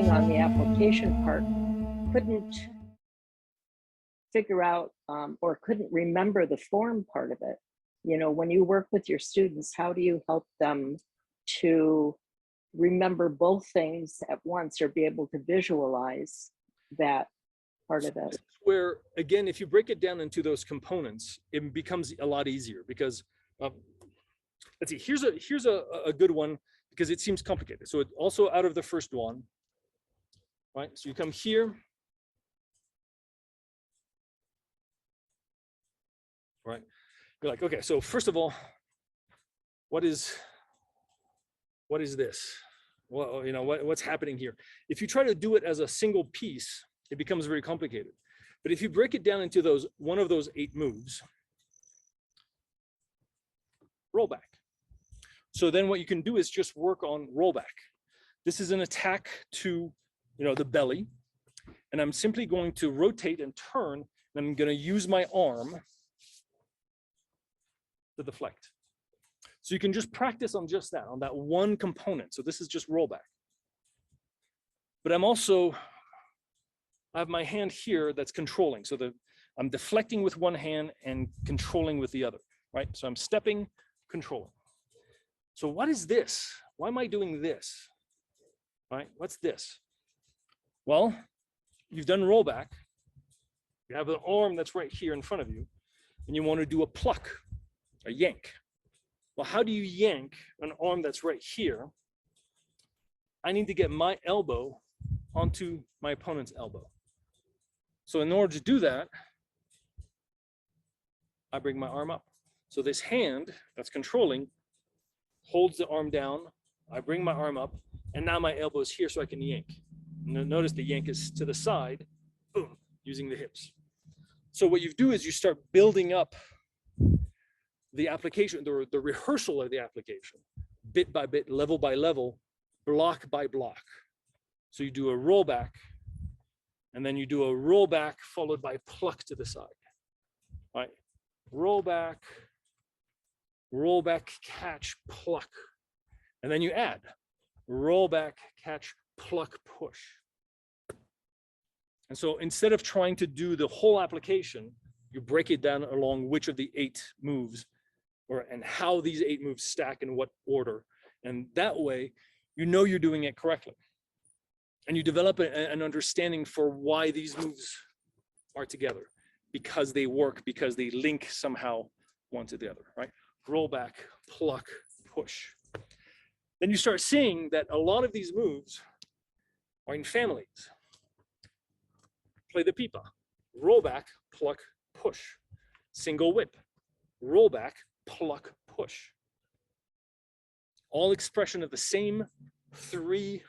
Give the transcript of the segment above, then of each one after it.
working on the application part couldn't figure out or couldn't remember the form part of it. You know, when you work with your students, how do you help them to remember both things at once or be able to visualize that part of it? Where, again, if you break it down into those components, it becomes a lot easier because, let's see, here's a good one because it seems complicated. So it also out of the first one, right? So you come here, right? You're like, okay, so first of all, what is this? Well, you know, what's happening here? If you try to do it as a single piece, it becomes very complicated. But if you break it down into one of those 8 moves, rollback. So then what you can do is just work on rollback. This is an attack to, you know, the belly. And I'm simply going to rotate and turn, and I'm going to use my arm to deflect. So you can just practice on just that, on that one component. So this is just rollback. But I have my hand here that's controlling. So I'm deflecting with one hand and controlling with the other, right? So I'm stepping, controlling. So what is this? Why am I doing this? Right? What's this? Well, you've done rollback. You have an arm that's right here in front of you, and you want to do a pluck, a yank. Well, how do you yank an arm that's right here? I need to get my elbow onto my opponent's elbow. So in order to do that, I bring my arm up. So this hand that's controlling holds the arm down. I bring my arm up, and now my elbow is here so I can yank. Notice the yank is to the side, boom, using the hips. So what you do is you start building up the application, the rehearsal of the application, bit by bit, level by level, block by block. So you do a rollback, and then you do a rollback followed by pluck to the side, right? Rollback, catch, pluck. And then you add rollback, catch, pluck, push. And so instead of trying to do the whole application, you break it down along which of the 8 moves and how these 8 moves stack in what order. And that way, you know you're doing it correctly. And you develop an understanding for why these moves are together, because they work, because they link somehow one to the other, right? Rollback, pluck, push. Then you start seeing that a lot of these moves are in families. Play the pipa, rollback, pluck, push. Single whip, rollback, pluck, push. All expression of the same 3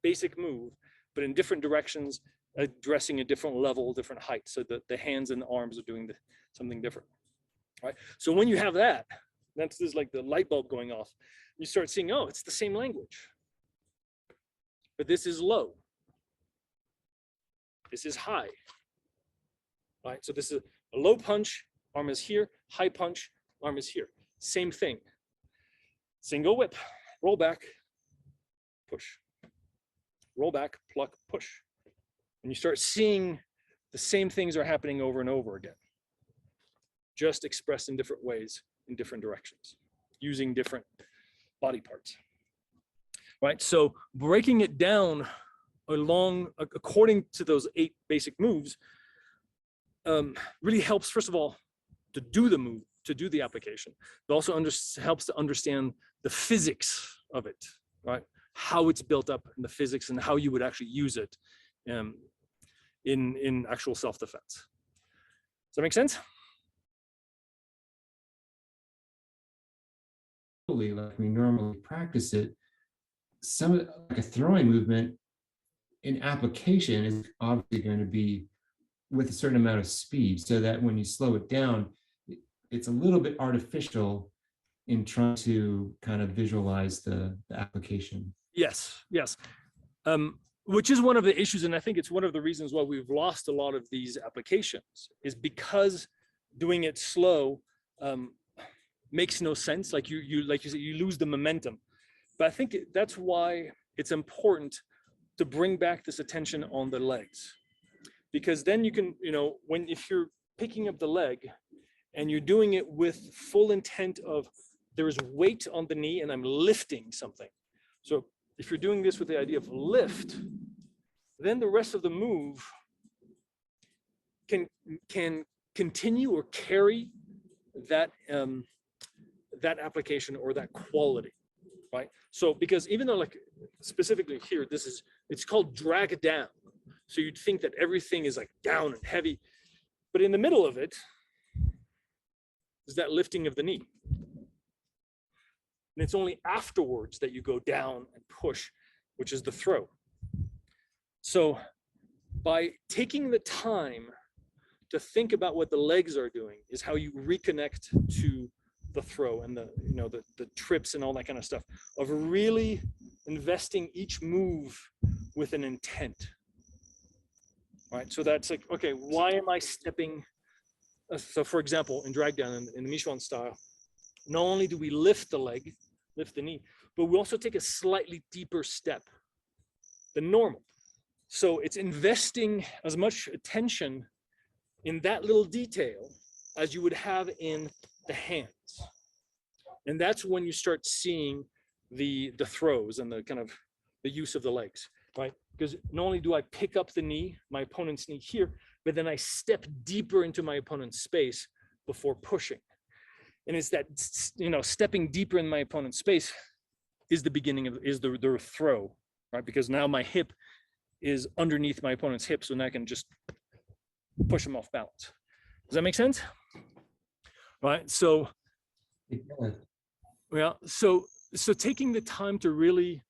basic move, but in different directions, addressing a different level, different height. So that the hands and the arms are doing something different, right? So when you have that, that's just like the light bulb going off. You start seeing, oh, it's the same language, but this is low. This is high, right? So this is a low punch, arm is here, high punch, arm is here. Same thing. Single whip, roll back, push. Roll back, pluck, push. And you start seeing the same things are happening over and over again, just expressed in different ways, in different directions, using different body parts, right? So breaking it down according to those 8 basic moves really helps, first of all, to do the move, to do the application. It also helps to understand the physics of it, right? How it's built up in the physics and how you would actually use it in actual self-defense. Does that make sense? Like we normally practice it, like a throwing movement in application is obviously going to be with a certain amount of speed, so that when you slow it down, it's a little bit artificial in trying to kind of visualize the application. Yes. Which is one of the issues, and I think it's one of the reasons why we've lost a lot of these applications, is because doing it slow makes no sense. Like you said, you lose the momentum. But I think that's why it's important to bring back this attention on the legs. Because then you can, if you're picking up the leg and you're doing it with full intent of there is weight on the knee and I'm lifting something. So if you're doing this with the idea of lift, then the rest of the move can continue or carry that that application or that quality, right? So because even though like specifically here, it's called drag down. So you'd think that everything is like down and heavy, but in the middle of it is that lifting of the knee. And it's only afterwards that you go down and push, which is the throw. So by taking the time to think about what the legs are doing is how you reconnect to the throw and the trips and all that kind of stuff, of really investing each move with an intent. Right, so that's like, okay, why am I stepping? So for example, in drag down in the Michuan style, not only do we lift the leg, lift the knee, but we also take a slightly deeper step than normal. So it's investing as much attention in that little detail as you would have in the hands. And that's when you start seeing the throws and the kind of the use of the legs, right? Because not only do I pick up the knee, my opponent's knee here, but then I step deeper into my opponent's space before pushing. And it's that, stepping deeper in my opponent's space is the beginning of, is the throw, right? Because now my hip is underneath my opponent's hip, so now I can just push him off balance. Does that make sense? Right, so, yeah, so taking the time to really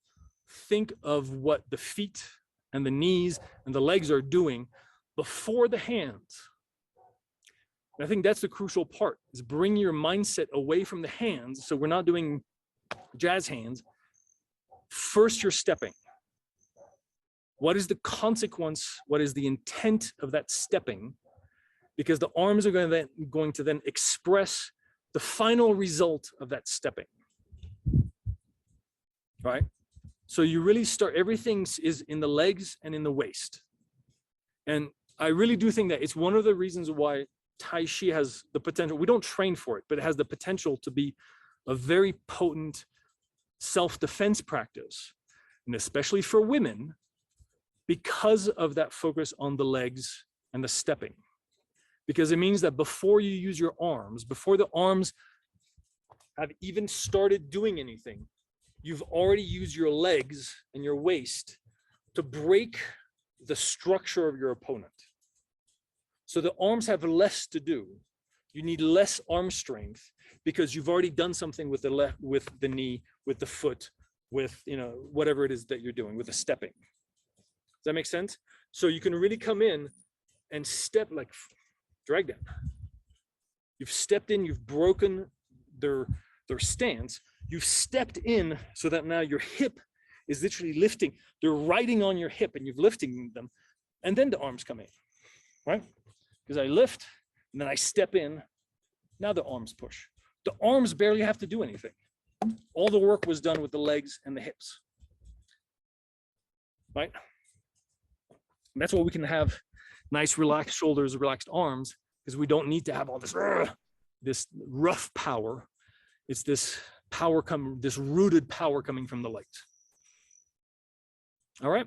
think of what the feet and the knees and the legs are doing before the hands. And I think that's the crucial part, is bring your mindset away from the hands. So we're not doing jazz hands. First, you're stepping. What is the consequence? What is the intent of that stepping? Because the arms are going to then express the final result of that stepping, right? So you really start, everything is in the legs and in the waist. And I really do think that it's one of the reasons why Tai Chi has the potential, we don't train for it, but it has the potential to be a very potent self-defense practice, and especially for women, because of that focus on the legs and the stepping. Because it means that before you use your arms, before the arms have even started doing anything, you've already used your legs and your waist to break the structure of your opponent. So the arms have less to do. You need less arm strength because you've already done something with the knee, with the foot, with whatever it is that you're doing, with the stepping. Does that make sense? So you can really come in and step like drag down. You've stepped in, you've broken their stance. You've stepped in so that now your hip is literally lifting. They're riding on your hip and you've lifting them. And then the arms come in, right? Because I lift and then I step in. Now the arms push. The arms barely have to do anything. All the work was done with the legs and the hips, right? And that's why we can have nice relaxed shoulders, relaxed arms, because we don't need to have all this rough power. It's this power this rooted power coming from the legs. All right.